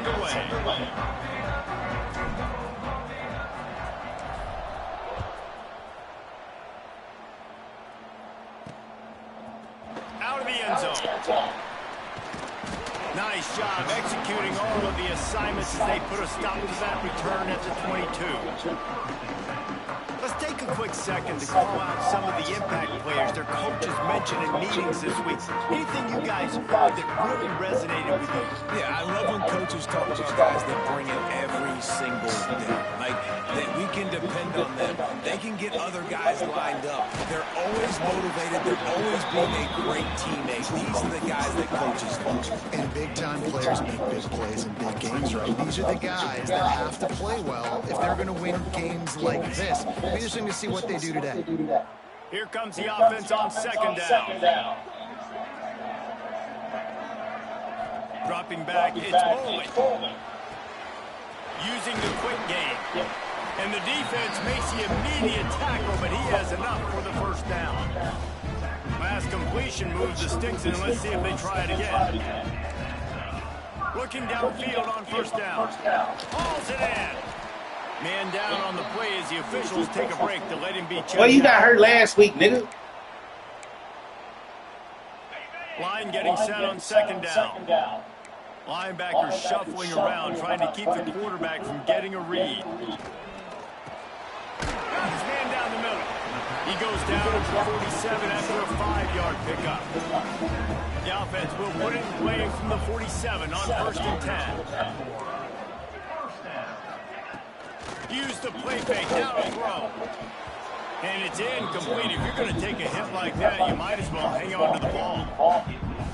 underway. Out of the end zone. Nice job executing all of the assignments as they put a stop to that return at the 22. Let's take a quick second to call out some of the impact players their coaches mentioned in meetings this week. Anything you guys heard that really resonated with you? Yeah, I love when coaches talk about guys that bring it every single day. Like, that we can depend on them. They can get other guys lined up. They're always motivated. They're always being a great teammate. These are the guys that coaches love. And big-time players make big plays in big games, right? These are the guys that have to play well if they're going to win games like this. Be interesting to see what they do today. Here comes the offense on second down. Dropping back, it's Bowling. Using the quick game. And the defense makes the immediate tackle, but he has enough for the first down. Last completion moves the sticks in. Let's see if they try it again. Looking downfield on first down. Hauls it in. Man down on the play as the officials take a break to let him be checked. Well, you got hurt last week, nigga. Line getting set on second down. Linebacker shuffling around, trying to keep the quarterback from getting a read. Got his man down the middle. He goes down to the 47 after a 5-yard pickup. The offense will put it in play from the 47 on first and 10. Use the play fake, now to throw. And it's incomplete. If you're going to take a hit like that, you might as well hang on to the ball.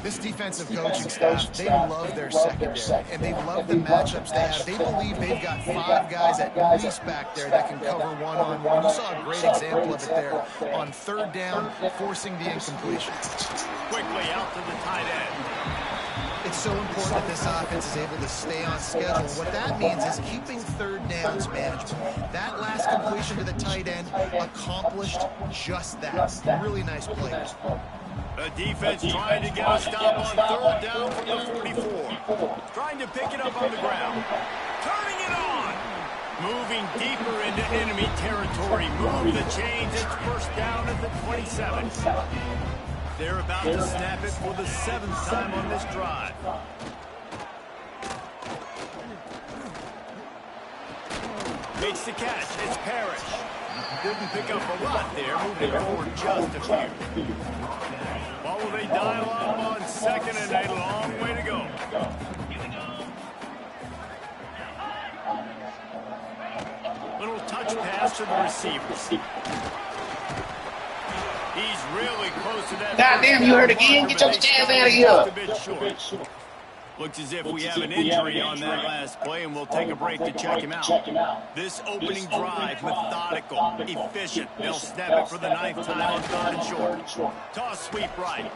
This defensive coaching staff, they love their secondary, and they love the matchups they have. They believe they've got 5 guys at least back there that can cover one-on-one. You saw a great example of it there on third down, forcing the incompletion. Quickly out to the tight end. It's so important that this offense is able to stay on schedule. What that means is keeping third downs manageable. That last completion to the tight end accomplished just that. Really nice play. The defense trying to get a stop on third down from the 44. Trying to pick it up on the ground. Turning it on. Moving deeper into enemy territory. Move the chains. It's first down at the 27. They're about to snap it for the 7th time on this drive. Makes the catch. It's Parrish. Didn't pick up a lot there. Moving forward just a few. What will they dial up on second and a long way to go? Little touch pass to the receiver. He's really close to that. God damn, you hurt again? Get your ass out of here. Looks as if we have an injury on that last play, and we'll take a break to check him out. This opening drive, methodical, efficient. They'll snap it for the 9th time on third and short. Toss sweep right.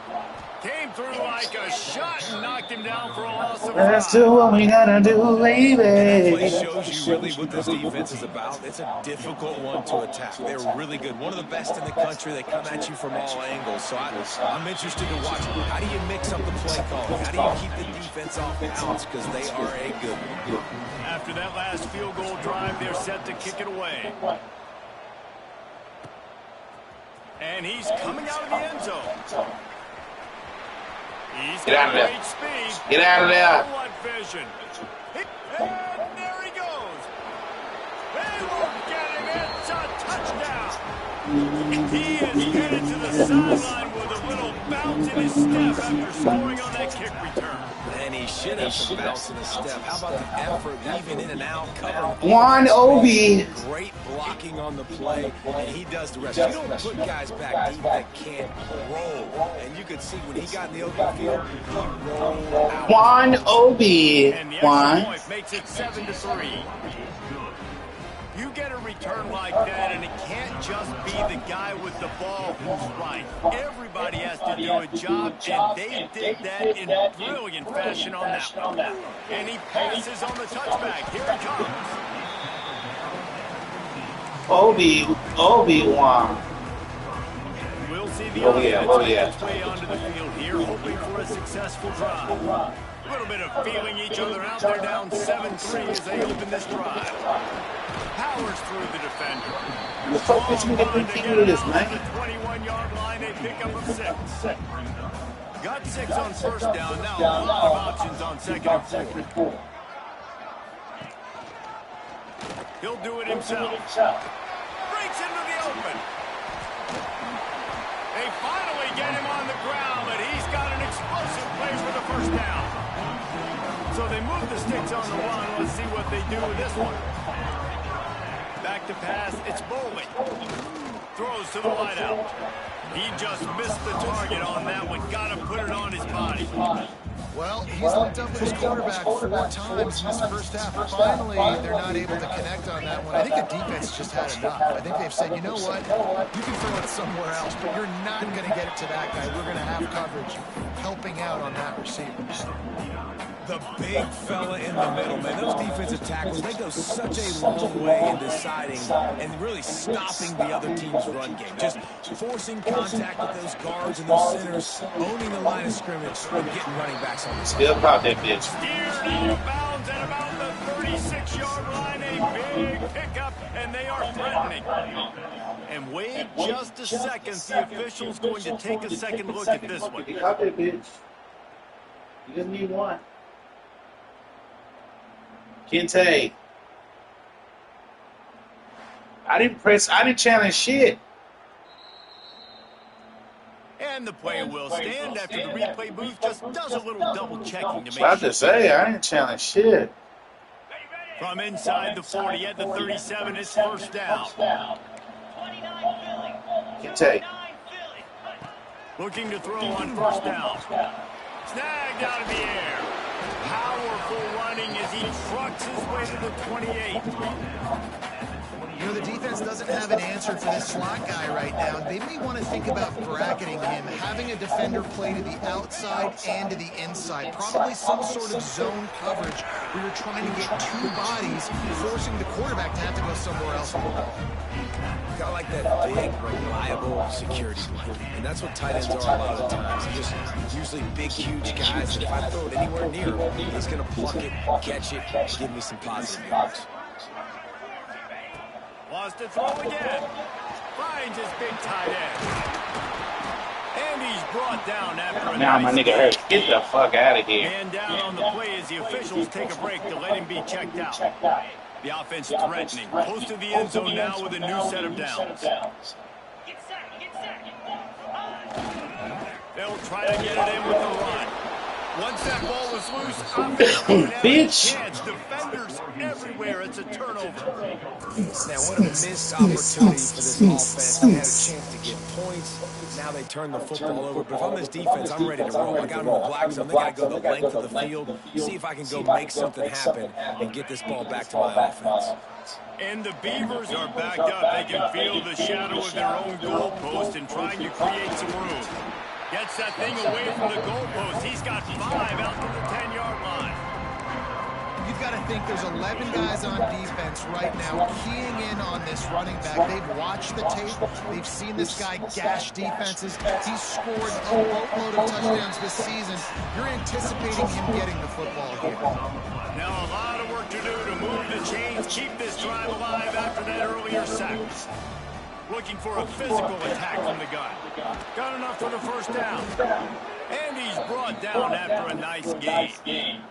Came through like a shot and knocked him down for a loss of 5. Let's do what we gotta do, baby. That play shows you really what this defense is about. It's a difficult one to attack. They're really good. One of the best in the country. They come at you from all angles. So I'm interested to watch. How do you mix up the play calling? How do you keep the defense off balance? Because they are a good one. After that last field goal drive, they're set to kick it away. And he's coming out of the end zone. He's Get out of there. Great speed. Get out of there. What vision. And there he goes. They won't get him. It's a touchdown. He is headed to the sideline with a little bounce in his step after scoring on that kick return. And he should have some bounce in his step. How about the effort, weaving in and out, covering? One OB. Great blocking on the play, and he does the rest. You don't put guys back deep that can't roll. And you could see when he got in the open field, he rolled out. One OB. And the extra One. point makes it 7-3. You get a return like that, and it can't just be the guy with the ball who's right. Everybody has to do a job, and they did that in brilliant fashion on that one. And he passes on the touchback. Here it comes. Obi-Wan. We'll see the Oh, yeah. offense make its way onto the field here, hoping for a successful drive. A little bit of feeling each other out. They're down 7-3 as they open this drive. Powers through the defender. The fuck is you gonna continue this, man? The 21-yard line, a pickup of 6. Got 6 on first down. Now a lot of options on second and 4. He'll do it himself. Breaks into the open. They finally get him on the ground, but he's got an explosive play for the first down. So they move the sticks on the run. Let's see what they do with this one. Back to pass. It's Bowling. Throws to the wideout. He just missed the target on that one. Got to put it on his body. Well, he's linked up with his quarterback 4 times in this first half. Finally, they're not able to connect on that one. I think the defense just had enough. I think they've said, you know what, you can throw it somewhere else, but you're not going to get it to that guy. We're going to have coverage helping out on that receiver. The big fella in the middle, man. Those defensive tackles, they go such a long way in deciding and really stopping the other team's run game. Just forcing contact with those guards and those centers, owning the line of scrimmage, and getting running backs on the side. Still caught that bitch. Steered out of bounds at about the 36-yard line. A big pickup, and they are threatening. And wait just a second. The official's going to take a second look at this one. He caught that bitch. He doesn't need one. Kente. I didn't challenge shit. And the play will stand after the replay booth just does a little double checking to make I was about to say, I didn't challenge shit. From inside the 40 at the 37, it's first down. Kente. Looking to throw on first down. Snagged out of the air. Powerful running as he trucks his way to the 28. You know, the defense doesn't have an answer for this slot guy right now. They may want to think about bracketing him, having a defender play to the outside and to the inside. Probably some sort of zone coverage where you're trying to get 2 bodies, forcing the quarterback to have to go somewhere else with the ball. Got like that big, reliable security blanket. And that's what tight ends are a lot of the times. They're just usually big, huge guys. And if I throw it anywhere near him, he's going to pluck it, catch it, give me some positive yards. Wants to throw again. Finds his big tight end. And he's brought down after a Now nice my nigga hurt. Get the fuck out of here. And down on the play as the officials take a break to let him be checked out. The offense threatening. Close to the end zone now with a new set of downs. They'll try to get it in with the run. Once that ball was loose, bitch. Defenders everywhere. It's a turnover. Now, what a missed opportunity for this offense. They had a chance to get points. Now they turn the football over. But if I'm this defense, I'm ready to roll. I got them in the black zone. They got to go the length of the field, see if I can go make something happen and get this ball back to my offense. And the Beavers are backed up. They can feel the shadow of their own goalpost and trying to create some room. Gets that thing away from the goalpost. He's got 5 out to the 10-yard line. You've got to think there's 11 guys on defense right now keying in on this running back. They've watched the tape. They've seen this guy gash defenses. He's scored a boatload of touchdowns this season. You're anticipating him getting the football here. Now a lot of work to do to move the chains, keep this drive alive after that earlier sack. Looking for a physical attack from the gun. Got enough for the first down. And he's brought down after a nice game.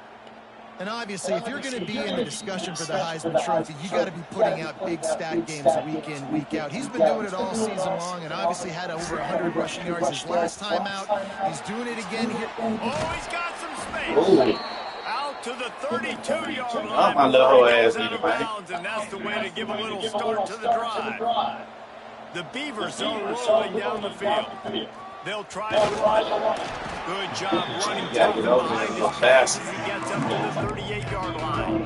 And obviously, if you're going to be in the discussion for the Heisman Trophy, you got to be putting out big stat games week in, week out. He's been doing it all season long and obviously had over 100 rushing yards his last time out. He's doing it again here. Oh, he's got some space. Ooh. Out to the 32-yard line. Oh, my little ass, Out of bounds, and that's the way to give a little start to the drive. The Beavers are rolling down the field. They'll try to run. Good job running down behind his pass as he gets up to the 38-yard line.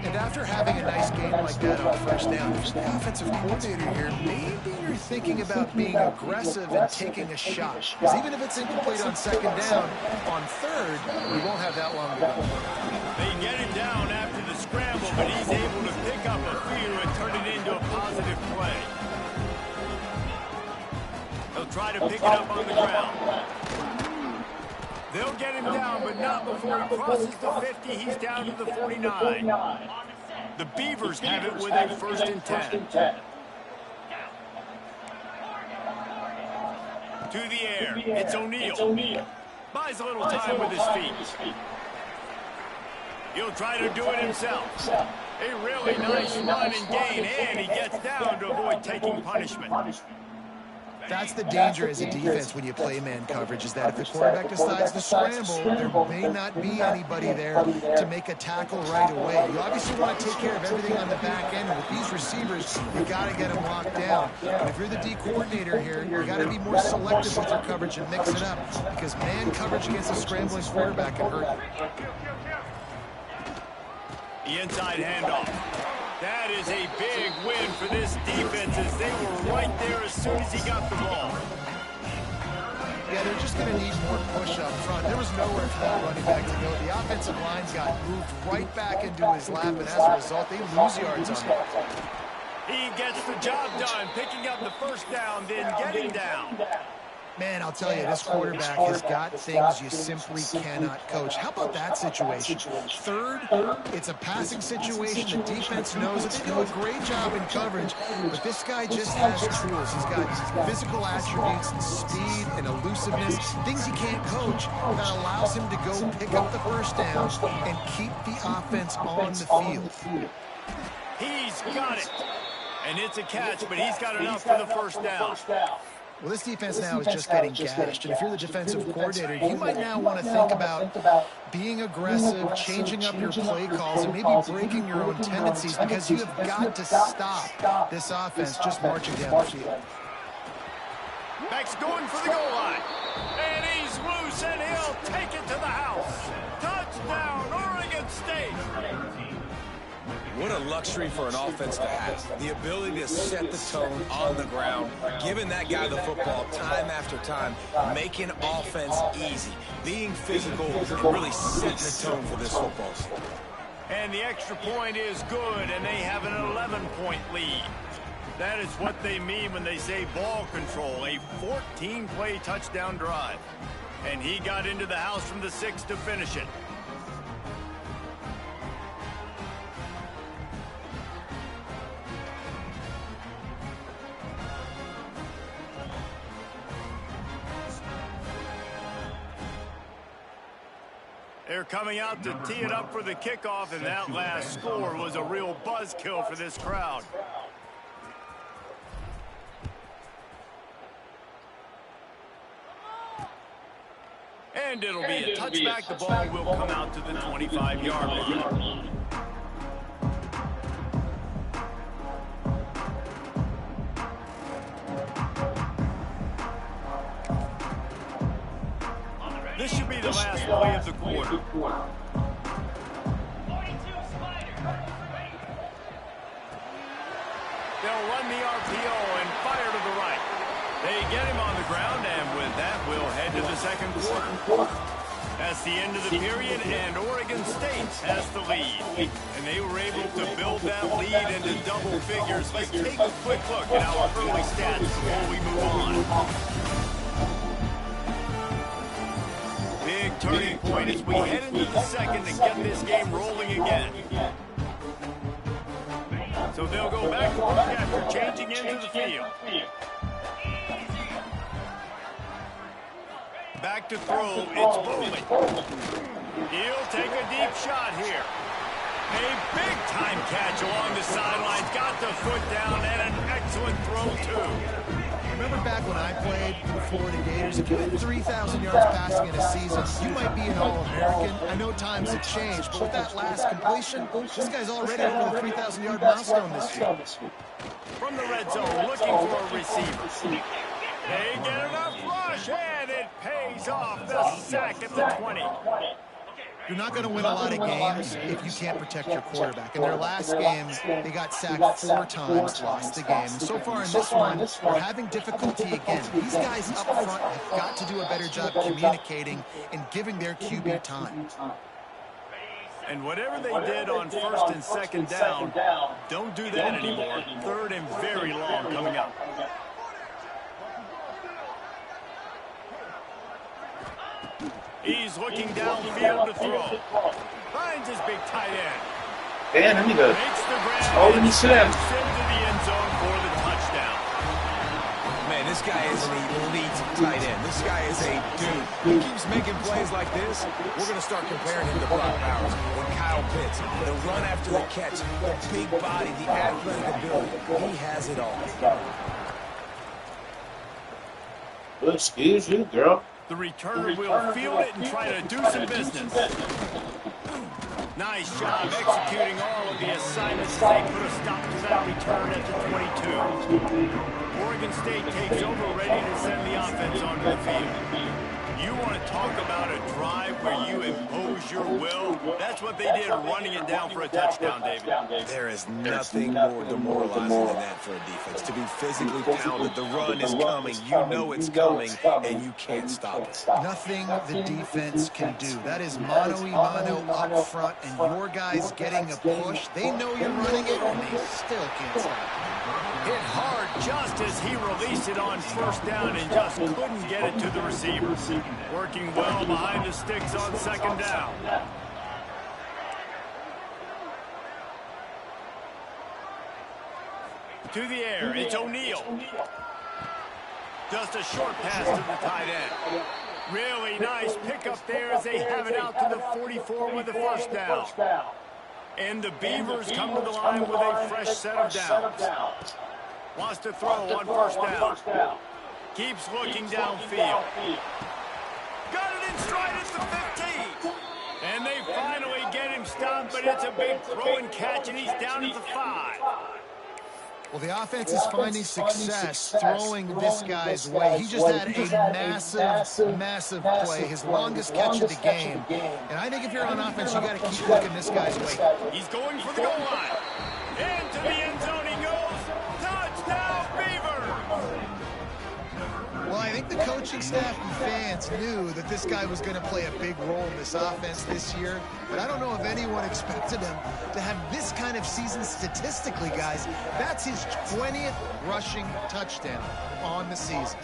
And after having a nice game like that on first down, if you're the offensive coordinator here, maybe you're thinking about being aggressive and taking a shot. Because even if it's incomplete on second down, on third, we won't have that long to go. They get him down after the scramble, but he's able to pick up a fear and turn it into a positive play. They'll try to pick it up on the ground. They'll get him down, but not before he crosses the 50. He's down to the 49. The Beavers have it with a 1st and 10. To the air. It's O'Neal. Buys a little time with his feet. He'll try to do it himself. A really nice run and gain, and he gets down to avoid taking punishment. That's the danger as a defense when you play man coverage, is that if the quarterback decides to scramble, there may not be anybody there to make a tackle right away. You obviously want to take care of everything on the back end, and with these receivers, you got to get them locked down. But if you're the D coordinator here, you got to be more selective with your coverage and mix it up, because man coverage against a scrambling quarterback can hurt you. The inside handoff. That is a big win for this defense as they were right there as soon as he got the ball. Yeah, they're just going to need more push up front. There was nowhere for that running back to go. The offensive line got moved right back into his lap, and as a result, they lose yards on him. He gets the job done, picking up the 1st down, then getting down. Man, I'll tell you, this quarterback has got things you simply cannot coach. How about that situation? 3rd, it's a passing situation. The defense knows it. They do a great job in coverage, but this guy just has tools. He's got physical attributes, and speed, and elusiveness, things you can't coach, that allows him to go pick up the 1st down and keep the offense on the field. He's got it. And it's a catch, but he's got enough for the 1st down. Well, this defense now is just getting gashed, and if you're the defensive coordinator, you might now want to think about being aggressive, changing up your play calls, and maybe breaking your own tendencies, because you have got to stop this offense just marching down the field. Beck's going for the goal line, and he's loose, and he'll take it to the house. Touchdown, Oregon State. What a luxury for an offense to have. The ability to set the tone on the ground, giving that guy the football time after time, making offense easy, being physical, and really setting the tone for this football team. And the extra point is good, and they have an 11-point lead. That is what they mean when they say ball control, a 14-play touchdown drive. And he got into the house from the 6 to finish it. They're coming out to tee it up for the kickoff, and that last score was a real buzzkill for this crowd. And it'll be a touchback. The ball will come out to the 25-yard line. This should be the last play of the quarter. They'll run the RPO and fire to the right. They get him on the ground, and with that, we'll head to the 2nd quarter. That's the end of the period, and Oregon State has the lead. And they were able to build that lead into double figures. Let's take a quick look at our early stats before we move on. Big turning point as we head into the 2nd and get this game rolling again. So they'll go back to work after changing into the field. Back to throw, it's Bowling. He'll take a deep shot here. A big-time catch along the sidelines, got the foot down, and an excellent throw, too. Remember back when I played for the Florida Gators, if you had 3,000 yards passing in a season, you might be an All-American. I know times have changed, but with that last completion, this guy's already over the 3,000-yard milestone this year. From the red zone, looking for a receiver. They get enough rush, and it pays off. The sack at the 20. You're not going to win a lot of games if you can't protect your quarterback. In their last game, they got sacked 4 times, lost the game. And so far in this one, they're having difficulty again. These guys up front have got to do a better job communicating and giving their QB time. And whatever they did on 1st and 2nd down, don't do that anymore. 3rd and very long coming up. He's looking downfield to throw. Finds his big tight end. Man, let me go. Makes the grab Oh, let and me see that. steps into the end zone for the touchdown. Man, this guy is an elite tight end. This guy is a dude. He keeps making plays like this. We're going to start comparing him to Brock Bowers. When Kyle Pitts, the run after the catch, the big body, the athletic ability. He has it all. Excuse you, girl. The returner will field it and try to do some business. Nice job executing all of the assignments as they put a stop to that return at the 22. Oregon State takes over, ready to send the offense onto the field. You want to talk about a drive where you impose your will? That's what they did, running it down for a touchdown, David. There is nothing more demoralizing than that for a defense. To be physically pounded, the run is coming, you know it's coming, and you can't stop it. Nothing the defense can do. That is mano-a-mano up front, and your guys getting a push. They know you're running it, and they still can't stop it. Hit hard just as he released it on first down and just couldn't get it to the receiver. Working well behind the sticks on second down. To the air, it's O'Neal. Just a short pass to the tight end. Really nice pickup there as they have it out to the 44 with the first down. And the Beavers come to the line with a fresh set of downs. Wants to throw on first down. Keeps looking downfield. Got it in stride at the 15. And they finally get him stopped, but it's a big throw and catch, and he's down at the 5. Well, the offense is finding success throwing this guy's way. He just had a massive play, his longest catch of the game. And I think if you're on offense, you got to keep looking this guy's way. He's going for the goal line. Into the end zone he goes. Touchdown, Beavers! Well, I think the coaching staff and fans knew that this guy was going to play a big role in this offense this year, but I don't know if anyone expected him to have this kind of season statistically, guys. That's his 20th rushing touchdown on the season.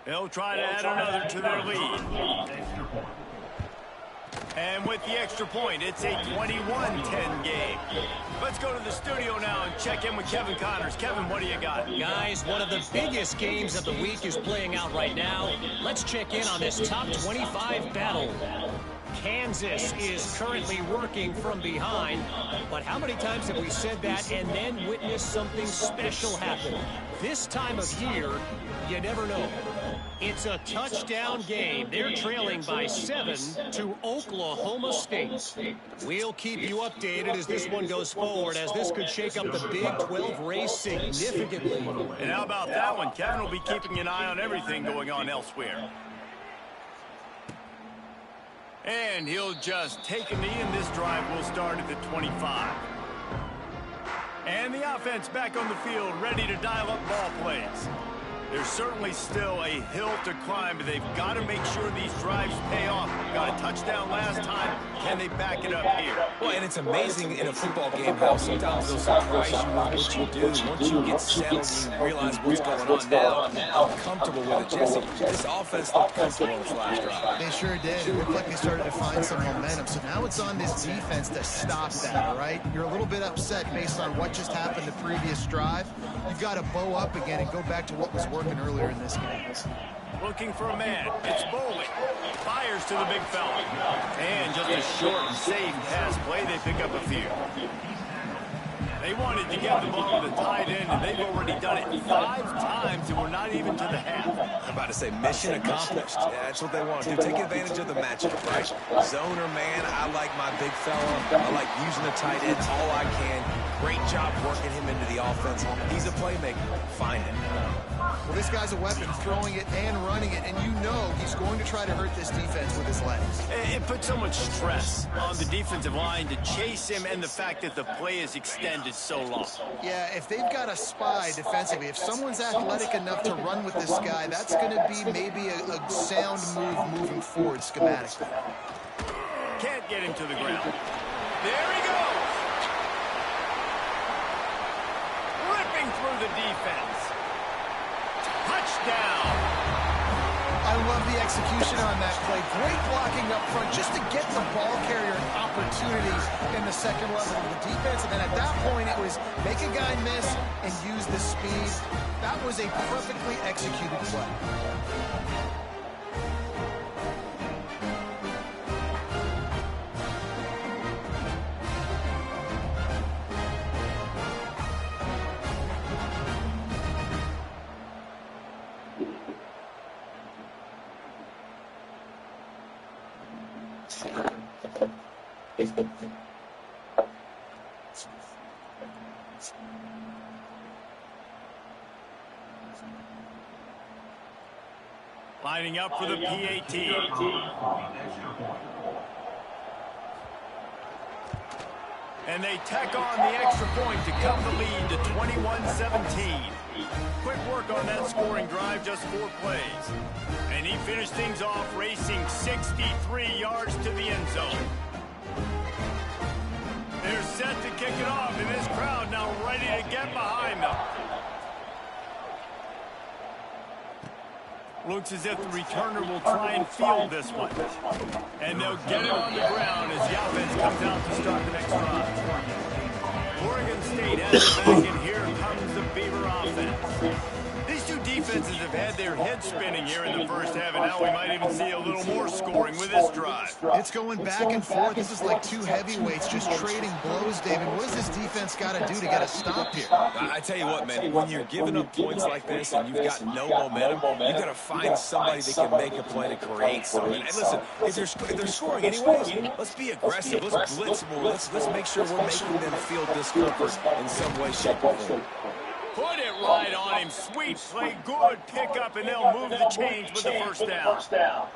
They'll try to add another to their lead. And with the extra point, it's a 21-10 game. Let's go to the studio now and check in with Kevin Connors. Kevin, what do you got? Guys, one of the biggest games of the week is playing out right now. Let's check in on this top 25 battle. Kansas is currently working from behind, but how many times have we said that and then witnessed something special happen? This time of year, you never know. It's a touchdown game. They're trailing by 7 to Oklahoma State. We'll keep you updated as this one goes forward, as this could shake up the Big 12 race significantly. And how about that one? Kevin will be keeping an eye on everything going on elsewhere. And he'll just take a knee, and this drive will start at the 25. And the offense back on the field, ready to dial up ball plays. There's certainly still a hill to climb, but they've got to make sure these drives pay off. Got a touchdown last time. Can they back it up here? Well, and it's amazing in a football game how sometimes they'll surprise you with what you do. Once you get settled, you realize what's going on now. I'm comfortable with it, Jesse. This offense looked comfortable in this last drive. They sure did. It looked like they started to find some momentum. So now it's on this defense to stop that, all right? You're a little bit upset based on what just happened the previous drive. You've got to bow up again and go back to what was working earlier in this game. Looking for a man. It's Bowling. Fires to the big fella. And just a short and safe pass play. They pick up a few. They wanted to get the ball to the tight end, and they've already done it 5 times, and we're not even to the half. I'm about to say mission accomplished. Yeah, that's what they want to do. Take advantage of the matchup, right? Zone or man, I like my big fella. I like using the tight end all I can. Great job working him into the offense. He's a playmaker. Find him. Well, this guy's a weapon, throwing it and running it, and you know he's going to try to hurt this defense with his legs. It puts so much stress on the defensive line to chase him, and the fact that the play is extended so long. Yeah, if they've got a spy defensively, if someone's athletic enough to run with this guy, that's going to be maybe a sound move moving forward schematically. Can't get him to the ground. There he goes. Ripping through the defense. Touchdown. I love the execution on that play. Great blocking up front just to get the ball carrier an opportunity in the second level of the defense. And then at that point, it was make a guy miss and use the speed. That was a perfectly executed play. Lining up for the PAT. And they tack on the extra point to cut the lead to 21-17. Quick work on that scoring drive, just 4 plays. And he finished things off racing 63 yards to the end zone. They're set to kick it off, and this crowd now ready to get behind them. Looks as if the returner will try and field this one. And they'll get it on the ground as the offense comes out to start the next drive. Oregon State has it back, and here comes the Beaver offense. These two defenses have had their heads spinning here in the first half, and now we might even see a little more scoring with this drive. It's going back and forth. This is like two heavyweights just trading blows, David. What does this defense got to do to get a stop here? I tell you what, man, when you're giving up points like this and you've got no momentum, you've got to find somebody that can make a play to create something. And listen, if they're scoring anyways, let's be aggressive. Let's blitz more. Let's make sure we're making them feel discomfort in some way, shape, or form. Put it right on him. Sweet play, good pickup, and they'll move the chains with the first down.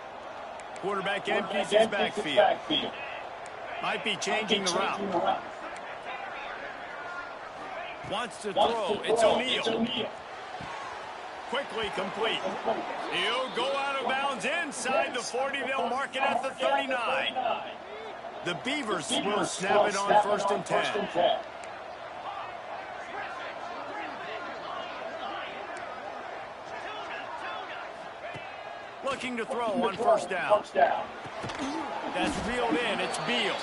Quarterback empties his backfield. Might be changing the route. Wants to throw. It's O'Neal. Quickly complete. He'll go out of bounds inside the 40. They'll mark it at the 39. The Beavers will snap it on 1st and 10. Looking to throw on 1st down. That's reeled in. It's Beal.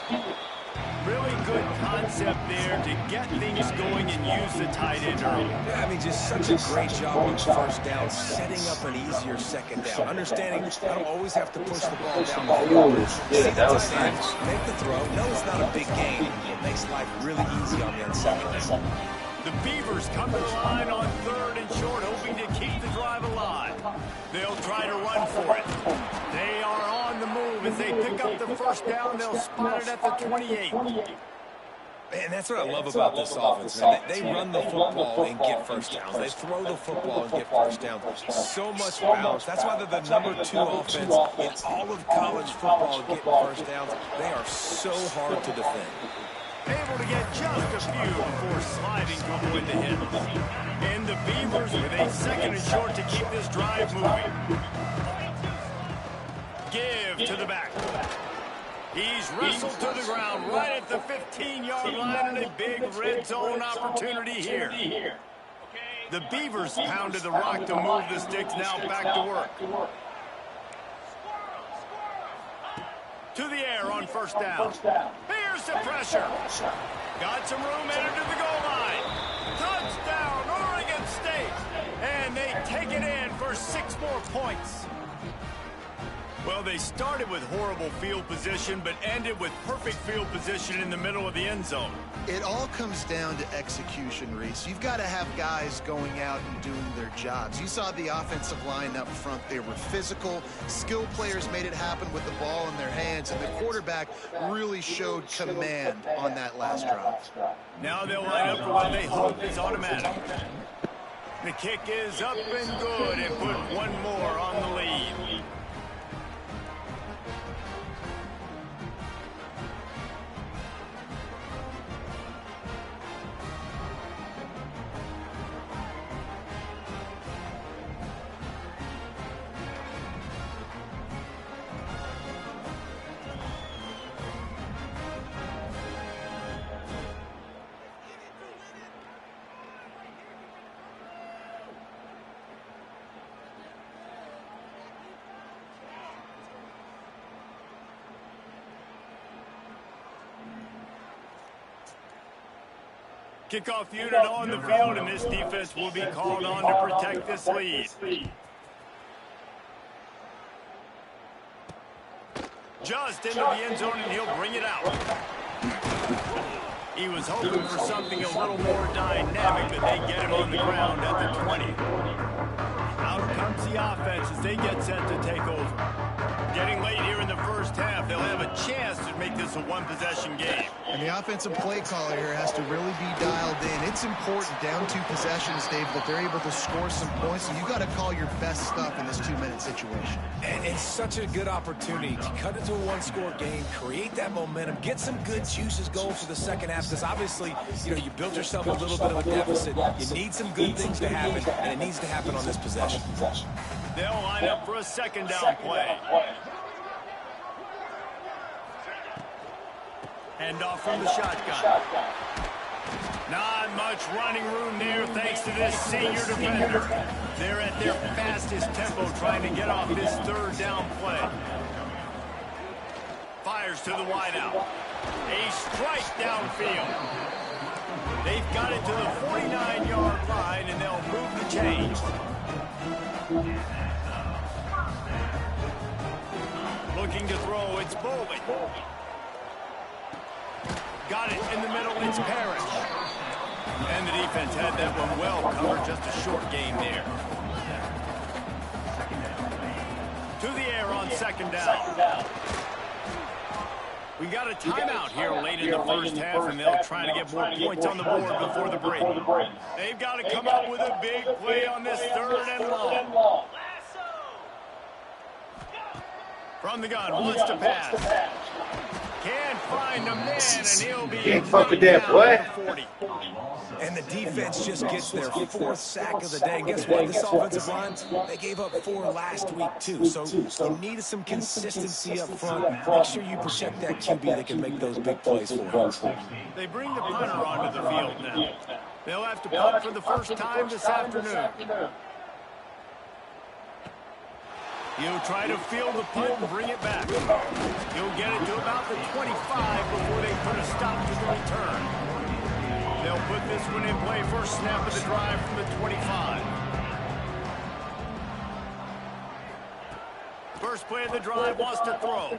Really good concept there to get things going and use the tight end early. Yeah, I mean, just such a great job on 1st down, setting up an easier 2nd down. Understanding I don't always have to push the ball down the field. See the tight end, make the throw. No, it's not a big gain. It makes life really easy on the second down. The Beavers come to the line on 3rd and short, hoping to keep the drive alive. They'll try to run for it. They are on the move. As they pick up the 1st down, they'll spot it at the 28. Man, that's what I love about this offense, man. They run the football and get 1st downs. They throw the football and get 1st downs. So much balance. That's why they're the #2 offense in all of college football getting 1st downs. They are so hard to defend. Able to get just a few before sliding to avoid the hit. And the Beavers with a 2nd and short to keep this drive moving. Give to the back. He's wrestled to the ground right at the 15-yard line, and a big red zone opportunity here. The Beavers pounded the rock to move the sticks, now back to work. To the air on 1st down. Here's the pressure. Got some room, headed to the goal line. Touchdown, Oregon State. And they take it in for 6 more points. Well, they started with horrible field position, but ended with perfect field position in the middle of the end zone. It all comes down to execution, Reese. You've got to have guys going out and doing their jobs. You saw the offensive line up front. They were physical. Skilled players made it happen with the ball in their hands, and the quarterback really showed command on that last drive. Now they'll line up for what they hope is automatic. The kick is up and good and put one more on the lead. Kickoff unit on the field, and this defense will be called on to protect this lead. Just into the end zone, and he'll bring it out. He was hoping for something a little more dynamic, but they get him on the ground at the 20. Out comes the offense as they get set to take over. Getting late here in the first half, they'll have a chance to make this a one-possession game. And the offensive play caller here has to really be dialed in. It's important down 2 possessions, Dave, that they're able to score some points. And you got to call your best stuff in this 2-minute situation. And it's such a good opportunity to cut into a one-score game, create that momentum, get some good juices going for the second half. Because obviously, you built yourself a little bit of a deficit. You need some good things to happen, and it needs to happen on this possession. They'll line up for a second down play. Hand off from the shotgun. Not much running room there thanks to this senior defender. They're at their fastest tempo trying to get off this third down play. Fires to the wideout. A strike downfield. They've got it to the 49-yard line, and they'll move the chains. Looking to throw, it's Bowling. Got it in the middle, it's Parrish. And the defense had that one well covered, just a short gain there. To the air on second down. We got a timeout here late in the first half, and they'll try to get more points on the board before the break. They've got to come up with a big play on this third and long. From the gun, wants to pass. Can't find a man, and he'll be Can't fuck with that, boy. 40. And the defense just gets their 4th sack of the day. And guess what? This offensive line, they gave up 4 last week, too. So you needed some consistency up front. Make sure you protect that QB that can make those big plays for you. They bring the punter onto the field now. They'll have to punt for the first time this afternoon. He'll try to field the punt and bring it back. He'll get it to about the 25 before they put a stop to the return. They'll put this one in play first snap of the drive from the 25. First play of the drive, wants to throw.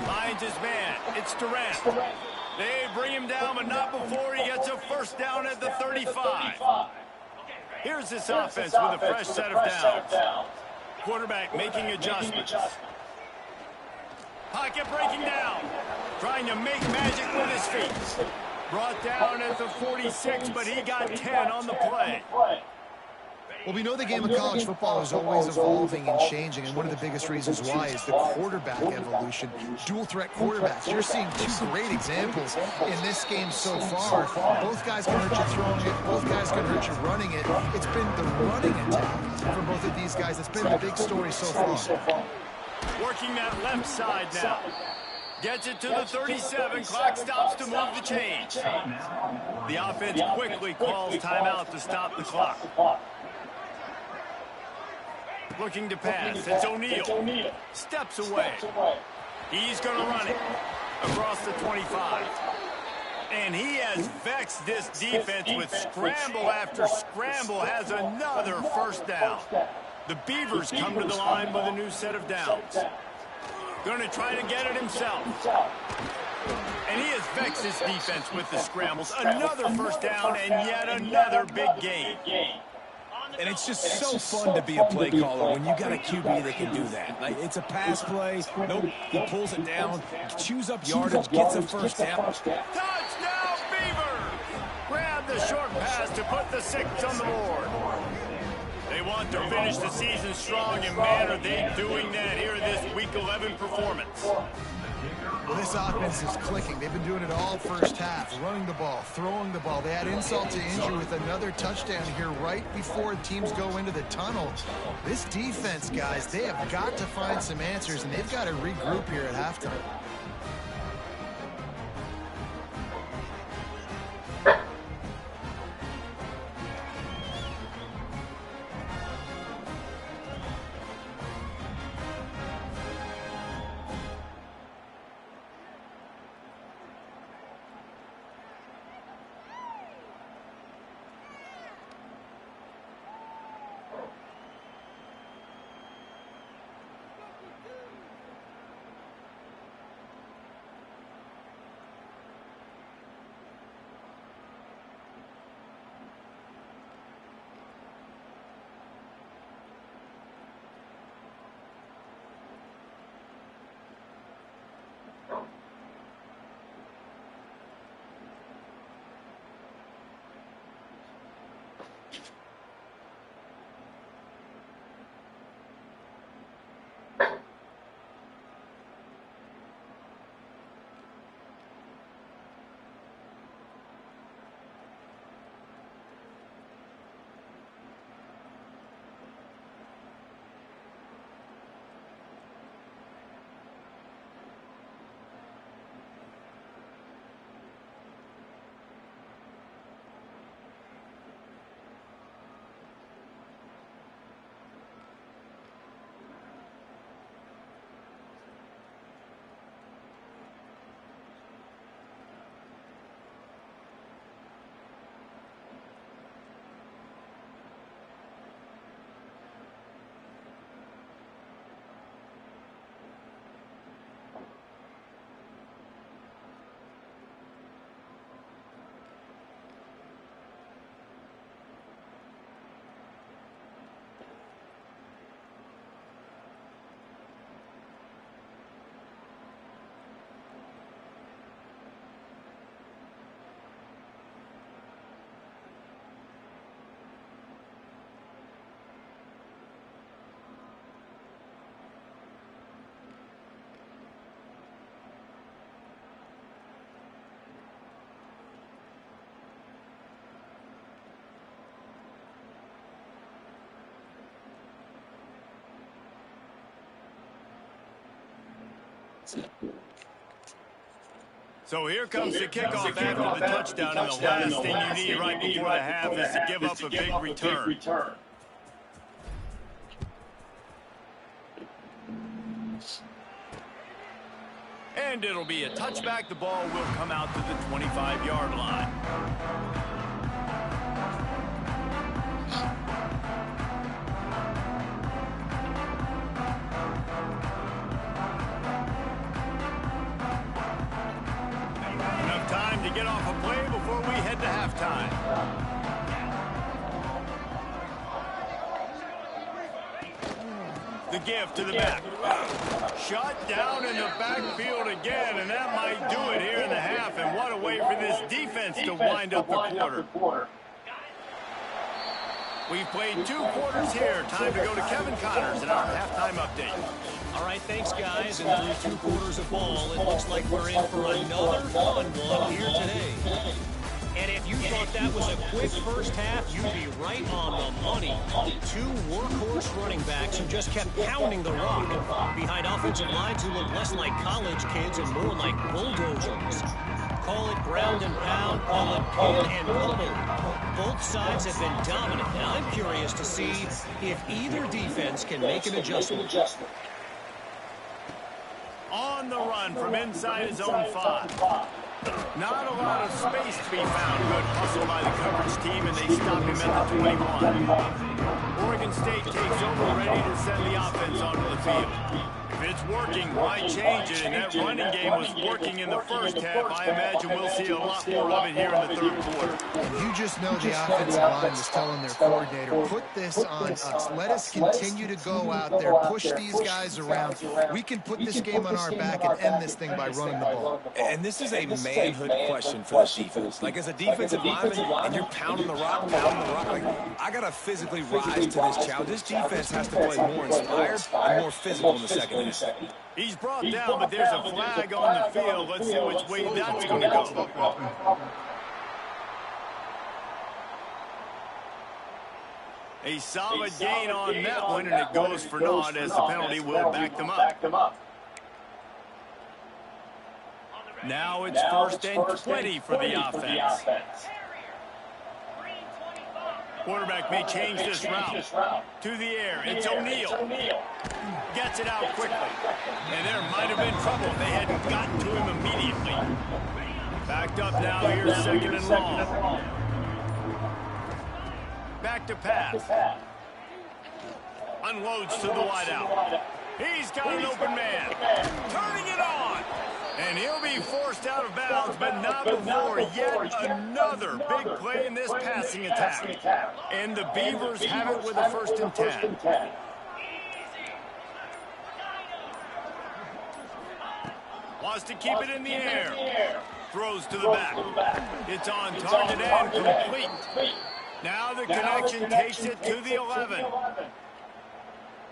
Finds his man. It's Durant. They bring him down, but not before he gets a first down at the 35. Here's this offense with a fresh set of downs. Quarterback making adjustments. Pocket breaking down. Trying to make magic with his feet. Brought down at the 46, but he got 10 on the play. Well, we know the game of college football is always evolving and changing, and one of the biggest reasons why is the quarterback evolution. Dual-threat quarterbacks. You're seeing 2 great examples in this game so far. Both guys can hurt you throwing it. Both guys can hurt you running it. It's been the running attack for both of these guys that's been the big story so far. Working that left side now. Gets it to the 37. Clock stops to move the chains. The offense quickly calls timeout to stop the clock. Looking to pass. It's O'Neal. Steps away. He's going to run it across the 25. And he has vexed this defense with scramble after scramble. Has another first down. The Beavers come to the line with a new set of downs. Going to try to get it himself. And he has vexed his defense with the scrambles. Another first down and yet another big gain. And it's just so fun to be a play caller when you got a QB that can do that. Like, it's a pass play. Nope, he pulls it down, chews up yardage, gets a first down. Touchdown, Beavers! Grab the a short pass to put the 6 on the board. They want to finish the season strong, and man, are they doing that here in this Week 11 performance. Well, this offense is clicking. They've been doing it all first half, running the ball, throwing the ball. They add insult to injury with another touchdown here right before teams go into the tunnel. This defense, guys, they have got to find some answers, and they've got to regroup here at halftime. So here comes the kickoff after the touchdown, and the last thing you need right before the half is to give up a big return. And it'll be a touchback. The ball will come out to the 25-yard line. To get off a play before we head to halftime. The give to the back. Shut down in the backfield again, and that might do it here in the half. And what a way for this defense to wind up the quarter. We've played 2 quarters here. Time to go to Kevin Connors in our halftime update. All right, thanks, guys. And through 2 quarters of ball, it looks like we're in for another fun one here today. And if you thought that was a quick first half, you'd be right on the money. 2 workhorse running backs who just kept pounding the rock behind offensive lines who look less like college kids and more like bulldozers. Call it ground and pound, call it pin and pummel. Both sides have been dominant. Now I'm curious to see if either defense can make an adjustment. On the run from inside his own 5. Not a lot of space to be found. Good hustle by the coverage team, and they stop him at the 21. Oregon State takes over, ready to send the offense onto the field. If it's working, why change it? And that running game was working in the first half. I imagine we'll see a lot more of it here in the third quarter. And you just know the offensive line was telling their coordinator, put this on us. Let us continue to go out there, push these guys around. We can put this game on our back and end this thing by running the ball. And this is a manhood question for the defense. Like, as a defensive lineman, and you're pounding the rock, like, I got to physically rise to this challenge. This defense has to play more inspired and more physical in the second half. He's brought down, but there's a flag on the field. Let's see which way that's going to go. A solid gain on that one, and it goes for naught as the penalty will back them up. Now it's first and 20 for the offense. Quarterback may change this route. To the air, it's O'Neal. Gets it out quickly. And there might have been trouble if they hadn't gotten to him immediately. Backed up now, here's second and long. Back to pass. Unloads to the wideout. He's got an open man. Turning it on. And he'll be forced out of bounds, but not before yet another big play in this passing attack. And the Beavers have it with a 1st and 10. Wants to keep it in the air. Throws to the back. It's on target and complete. Now the connection takes it to the 11.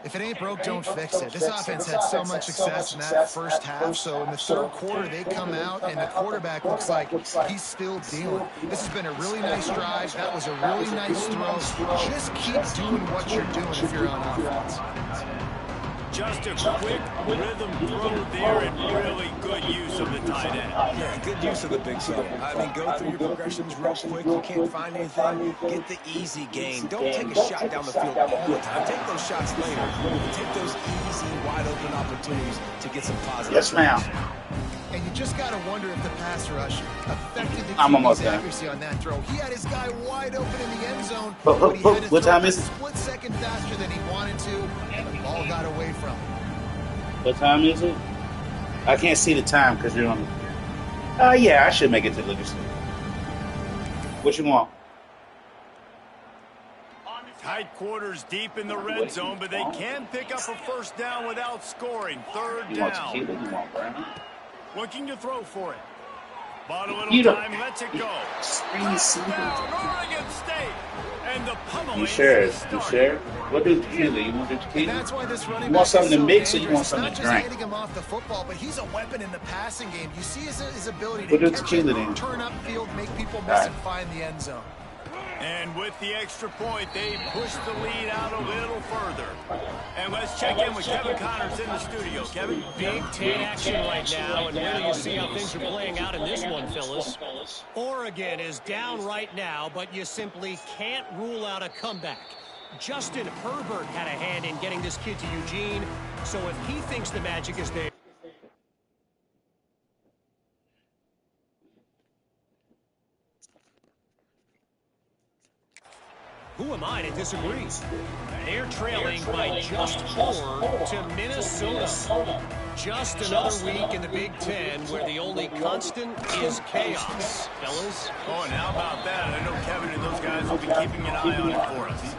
If it ain't broke, don't fix it. This offense had so much success in that first half, so in the third quarter, they come out, and the quarterback looks like he's still dealing. This has been a really nice drive. That was a really nice throw. Just keep doing what you're doing if you're on offense. Just a quick rhythm throw there and really good use of the tight end. Yeah, good use of the big play. I mean, go through your progressions real quick. You can't find anything. Get the easy gain. Don't take a shot down the field all the time. Take those shots later. Take those easy, wide-open opportunities to get some positive. Yes, ma'am. And you just got to wonder if the pass rush affected the I'm almost QB's done. accuracy on that throw. He had his guy wide open in the end zone. But he had to what throw time is a it? split second faster than he wanted to, and the ball got away from him. What time is it? I can't see the time because you're on. Yeah, I should make it to Livingston. What you want? Tight quarters deep in the red zone, but they can pick up a 1st down without scoring. 3rd You want down. tequila? You want brown? Looking to throw for it. Bought a You little don't- time, lets it go. Spring season. Down, Oregon State. And the pummeling You sure? is You started. sure? What do tequila? You want the And tequila? that's why this running You back want something is to so mix or you dangerous. want something Not to just drink? handing him off the football, but he's a weapon in the passing game. You see his ability What to does catch tequila it, then? turn upfield, make people miss All right. and find the end zone. And with the extra point, they push the lead out a little further. And let's check in with Kevin Connors in the studio. Kevin? Big 10 action right now, and really you see how things are playing out in this one, Phyllis. Oregon is down right now, but you simply can't rule out a comeback. Justin Herbert had a hand in getting this kid to Eugene, so if he thinks the magic is there. Who am I to disagree? They're trailing by just 4 to Minnesota. Just another week in the Big Ten where the only constant is chaos, fellas. Oh, and how about that? I know Kevin and those guys will be keeping an eye on it for us.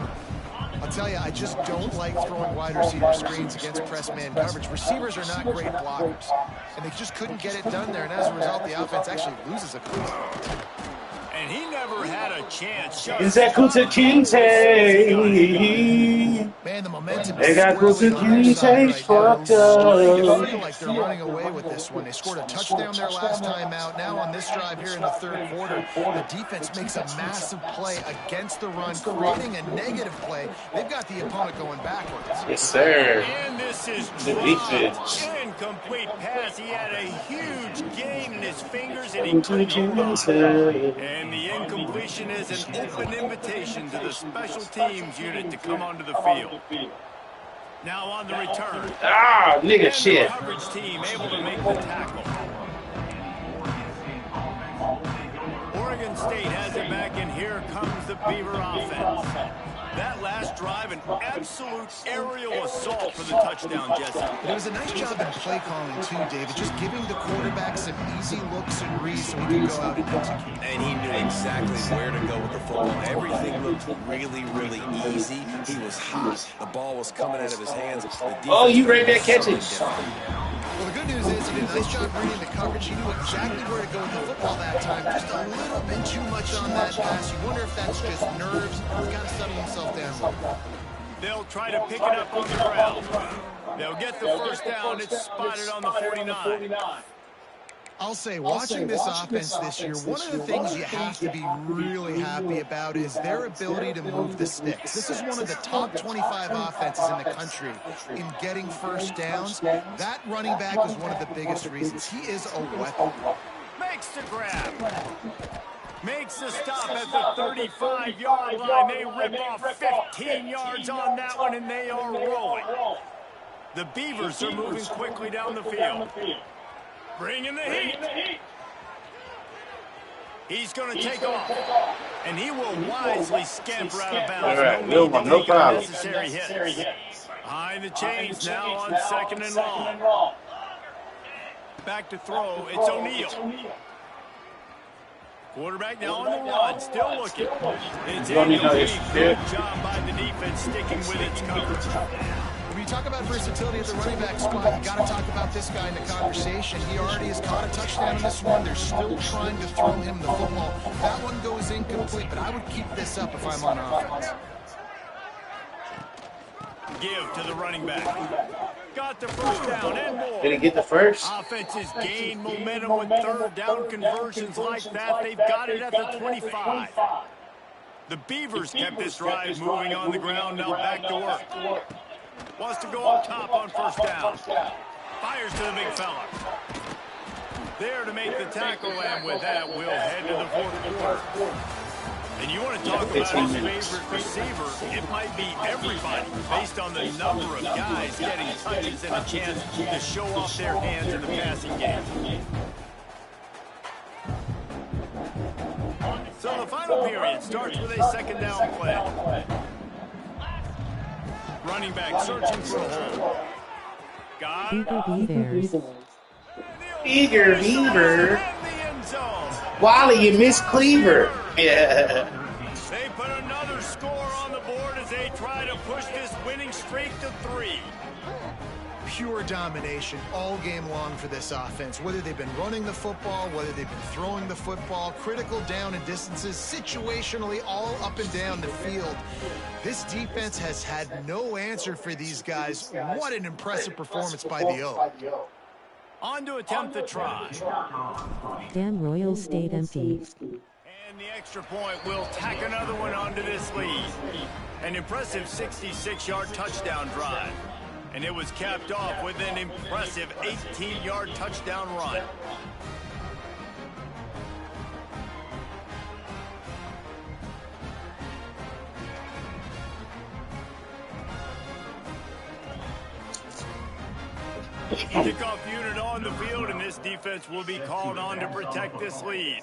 I'll tell you, I just don't like throwing wide receiver screens against press man coverage. Receivers are not great blockers, and they just couldn't get it done there, and as a result, the offense actually loses a cleat. And he never had a chance. Is that Kunta Kinte? Man, the momentum They is got squarely Kunta on their side Kinte right fucked now. up. They feel like they're running away with this one. They scored a touchdown their last time out. Now on this drive here in the third quarter, the defense makes a massive play against the run, creating a negative play. They've got the opponent going backwards. Yes, sir. And this is The defense. incomplete pass. He had a huge gain in his fingers, and he Kunta couldn't hold on. Kinte. And the incompletion is an open invitation to the special teams unit to come onto the field. Now on the return. Ah, nigga, And shit. the coverage team able to make the tackle. Oregon State has it back, and here comes the Beaver offense. That last drive, an absolute aerial assault for the touchdown, Jesse. It was a nice job in play calling, too, David, just giving the quarterback some easy looks and reads so he could go out and execute. And he knew exactly where to go with the football. Everything looked really, really easy. He was hot. The ball was coming out of his hands. Oh, you read that catch it. Well, the good news is he did a nice job reading the coverage. He knew exactly where to go with the football that time. Just a little bit too much on that pass. You wonder if that's just nerves. He's got to settle himself down a little bit. They'll try to pick it up on the ground. They'll get the first down. It's spotted on the 49. I'll say, watching this offense this year, one of the things you have to be really happy about is their ability to move the sticks. This is one of the top 25 offenses in the country in getting first downs. That running back is one of the biggest reasons. He is a weapon. Makes the grab. Makes the stop at the 35-yard line. They rip off 15 yards on that one, and they are rolling. The Beavers are moving quickly down the field. Bringing the heat. He's going to take off, and he will wisely scamper out of bounds. All right, no problem. Necessary hits. Behind the chains now on 2nd and long. Back to throw. It's O'Neal. Quarterback now on the run, still looking. It's incomplete. Good job by the defense sticking with its coverage. When you talk about versatility at the running back spot, you got to talk about this guy in the conversation. He already has caught a touchdown in this one. They're still trying to throw him the football. That one goes incomplete, but I would keep this up if I'm on offense. Give to the running back. Got the first down and more. Did he get the first? Offenses gain momentum with third down conversions like that. They've got it at the 25. The Beavers kept this drive moving on the ground. Now back to work. Wants to go up top on first down. Fires to the big fella. There to make the tackle, and with that, we'll head to the fourth quarter. And you want to talk about his favorite receiver, it might be everybody, based on the number of guys getting touches and a chance to show off their hands in the passing game. So the final period starts with a 2nd down play. Running back searching for a hole. Got it. BeLeavers. Eager Beaver. Wally, you missed Cleaver. Yeah. They put another score on the board as they try to push this winning streak to 3. Pure domination all game long for this offense. Whether they've been running the football, whether they've been throwing the football, critical down and distances, situationally all up and down the field. This defense has had no answer for these guys. What an impressive performance by the O. On to attempt the try. Damn Royals stayed empty. And the extra point will tack another one onto this lead. An impressive 66-yard touchdown drive. And it was capped off with an impressive 18-yard touchdown run. Kickoff unit on the field, and this defense will be called on to protect this lead.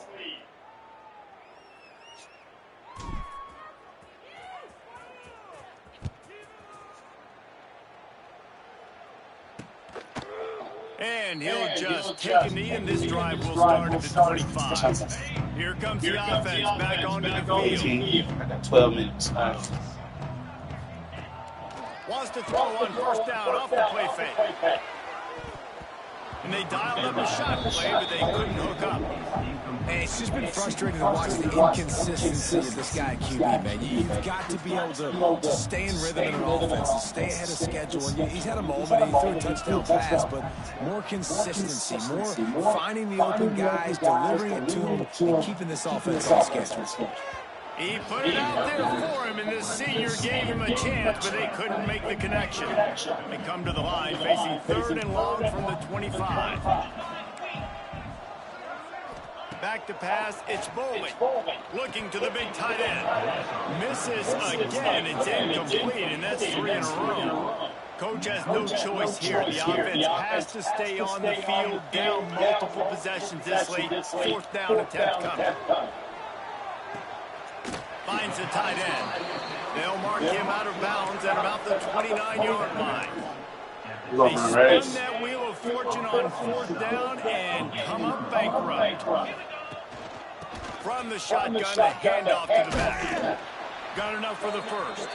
And he'll just take a knee, and this drive will start at the 25. Here comes the offense back onto the field. 12 minutes. Wants to throw on first down off the play fake. And they dialed up a shot play, but they couldn't hook up. And it's just been frustrating to watch the inconsistency of this guy at QB, man. You've got to be able to stay in rhythm in an offense, to stay ahead of schedule. And he's had a moment, he threw a touchdown pass, but more consistency, more finding the open guys, delivering it to them, and keeping this offense on schedule. He put it out there for him, and this senior gave him a chance, but they couldn't make the connection. They come to the line facing 3rd and long from the 25. Back to pass, it's Bowling. Looking to the big tight end. Misses again, it's incomplete, and that's 3 in a row. Coach has no choice here. The offense has to stay on the field, down multiple possessions this late. 4th down attempt coming. Finds the tight end. They'll mark him out of bounds at about the 29-yard line. They spun that wheel of fortune on 4th down and come up bankrupt. From the shotgun, the handoff to the back. Got enough for the first.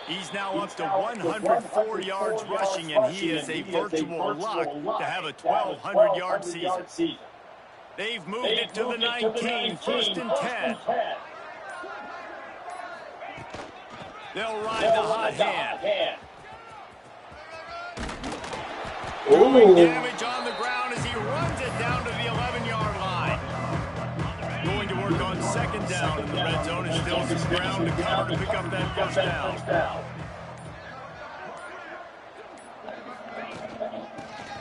He's now up to 104 yards rushing, and he is a virtual lock to have a 1,200-yard season. They've moved it to the 19, 1st and 10. They'll ride the hot hand. Doing damage on the ground as he runs it down to the 11-yard line. Going to work on 2nd down in the red zone and still some ground to cover to pick up that 1st down.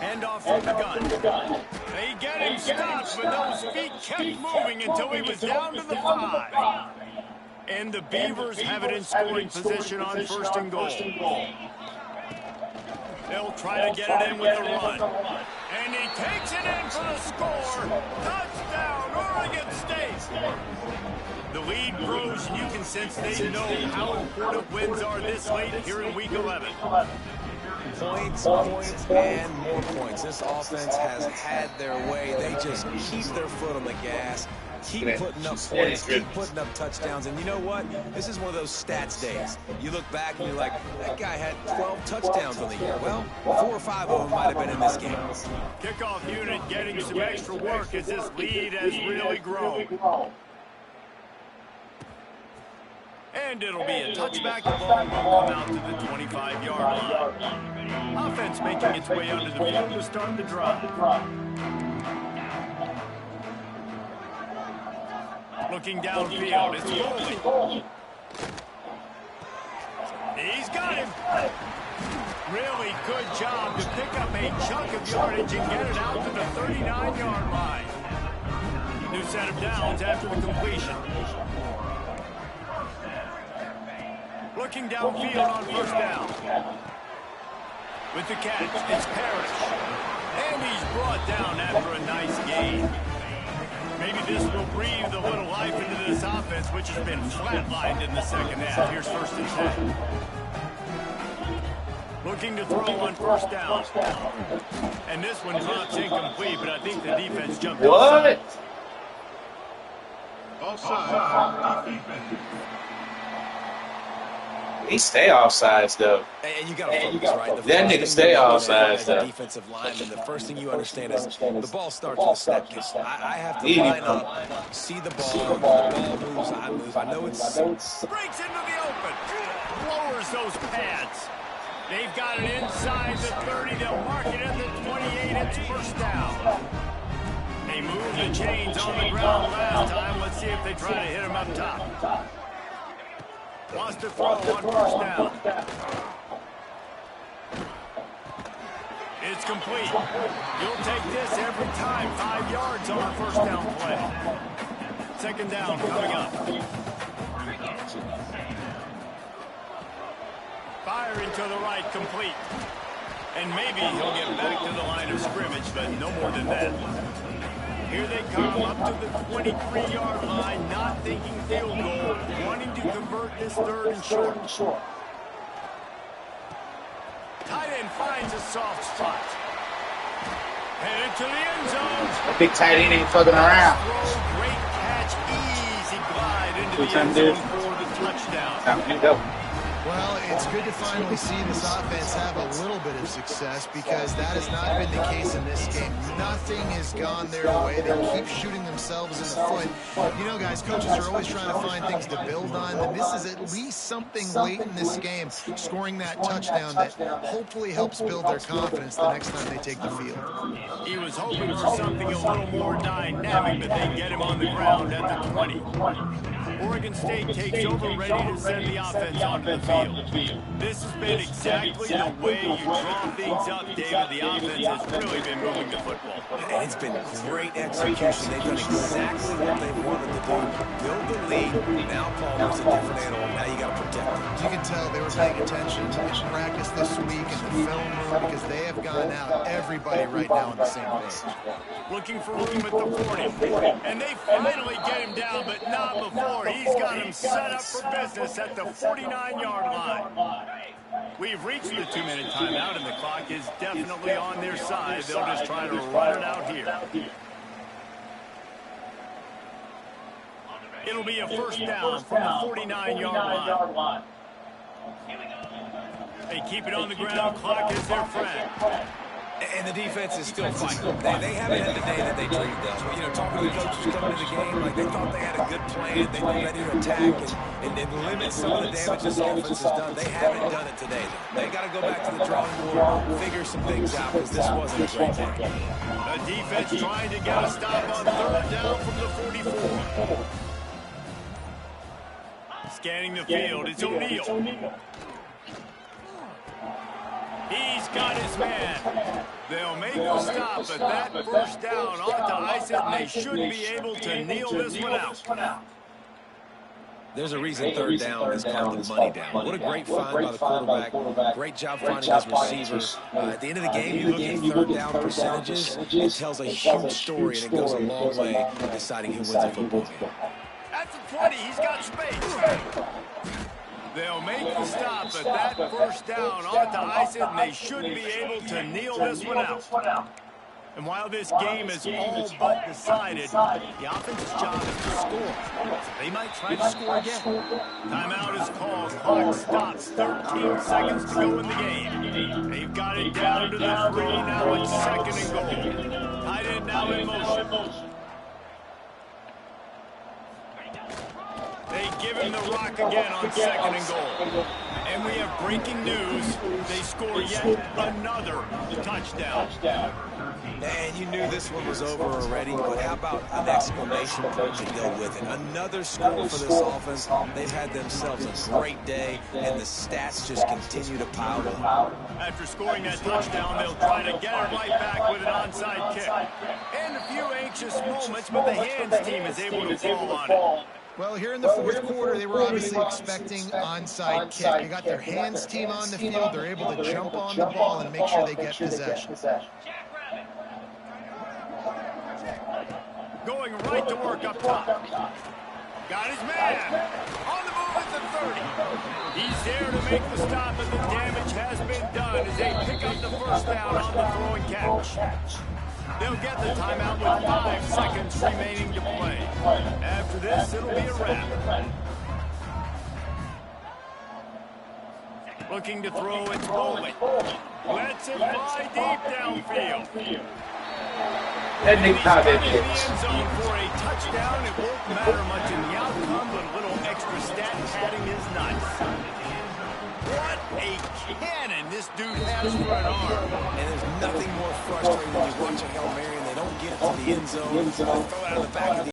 Handoff from the gun. They get him stopped, but those feet kept moving until he was down to the 5. And the Beavers have it in scoring position on 1st and goal. They'll try to get it in with the run. And he takes it in for the score. Touchdown, Oregon State. The lead grows, and you can sense they know how important wins are this late here in Week 11. Points, and more points. This offense has had their way. They just keep their foot on the gas. Keep putting up points, keep putting up touchdowns. And you know what? This is one of those stats days. You look back and you're like, that guy had 12 touchdowns on the year. Well, 4 or 5 of them might have been in this game. Kickoff unit getting some extra work as this lead has really grown. And it'll be a touchback. The ball will come out to the 25-yard line. Offense making its way under the field to start the drive. Looking downfield, it's Foley. He's got him. Really good job to pick up a chunk of yardage and get it out to the 39-yard line. New set of downs after the completion. Looking downfield on 1st down. With the catch, it's Parrish. And he's brought down after a nice gain. Maybe this will breathe a little life into this offense, which has been flatlined in the 2nd half. Here's 1st and 10. Looking to throw on 1st down. And this one drops incomplete, but I think the defense jumped outside. Offside. He stay offsides though. And you got to focus, right? That nigga stay offsides though. Defensive lineman, the first thing you understand is the ball starts with a snap kick. I have to line up, see the ball. The ball moves, I move. I know it's breaks into the open. Lowers those pads. They've got it inside the 30. They'll mark it at the 28. It's 1st down. They move the chains on the ground last time. Let's see if they try to hit him up top. Wants to throw on 1st down. It's complete. You'll take this every time. 5 yards on a 1st down play. 2nd down coming up. Fire into the right, complete. And maybe he'll get back to the line of scrimmage, but no more than that. Here they come up to the 23-yard line, not thinking field goal, wanting to convert this 3rd and short. Tight end finds a soft spot. Headed to the end zone. That big tight end ain't fucking around. Great catch, easy glide into the end zone for the touchdown. Well, it's good to finally see this offense have a little bit of success because that has not been the case in this game. Nothing has gone their way. They keep shooting themselves in the foot. You know, guys, coaches are always trying to find things to build on, and this is at least something late in this game, scoring that touchdown that hopefully helps build their confidence the next time they take the field. He was hoping for something a little more dynamic, but they get him on the ground at the 20. Oregon State takes over, ready to send the offense on to the field. This has been exactly the way you draw things up, David. The offense has really been moving the football. And it's been great execution. They've done exactly what they wanted to do. Build the lead. Now Palmer's a different animal. Now you got to protect him. You can tell they were paying attention in practice this week in the film room because they have gone out, everybody right now on the same page. Looking for room at the 40. And they finally get him down, but not before. He's got him set up for business at the 49-yard line. We've reached the 2-minute timeout, and the clock is definitely on their side. They'll just try to run it out here. It'll be a first down from the 49-yard line. They keep it on the ground. Clock is their friend. And the defense is still fighting. They haven't had the day that they dreamed of. You know, talking to the coaches coming into the game, like they thought they had a good plan. They were ready to attack and limit some of the damage this offense has done. They haven't done it today, though. They got to go back to the drawing board, figure some things out, because this wasn't a great day. The defense trying to get a stop on third down from the 44. Scanning the field, it's O'Neal. He's got his man. They'll make a stop, but that first down ought to ice it, and they should be able to kneel this one out. There's a reason third down is called the money down. What a great find by the quarterback. Great job finding his receiver. At the end of the game, you look at third down percentages, it tells a huge story, and it goes a long way in deciding who wins a football game. At the 20, he's got space. They'll make the stop, but that first down ought to ice it, and they should be able to kneel this one out. And while this game is all but decided, the offense's job is to score. So they might try to score again. Timeout is called. Clock stops. 13 seconds to go in the game. They've got it down to the 3. Now it's second and goal. Tight end now in motion. They give him the rock again on second and goal. And we have breaking news. They score yet another touchdown. And you knew this one was over already, but how about an exclamation point to go with it? Another score for this offense. They've had themselves a great day, and the stats just continue to pile up. After scoring that touchdown, they'll try to get it right back with an onside kick. And a few anxious moments, but the hands team is able to fall on it. Well, here in the fourth quarter, they were obviously expecting onside kick. They got their hands team on the field. They're able to jump on the ball and make sure they get possession. Going right to work up top. Got his man. On the move at the 30. He's there to make the stop, and the damage has been done as they pick up the first down on the throw and catch. They'll get the timeout with 5 seconds remaining to play. After this, it'll be a wrap. Looking to throw, it's Bowling. Lets it fly deep downfield. That Nick Cobb in the end zone for a touchdown. It won't matter much in the outcome, but a little extra stat padding is nice. What a cannon this dude has for an arm. And there's nothing more frustrating when you watch a Hail Mary and they don't get it to the end zone. Throw it out of the back of the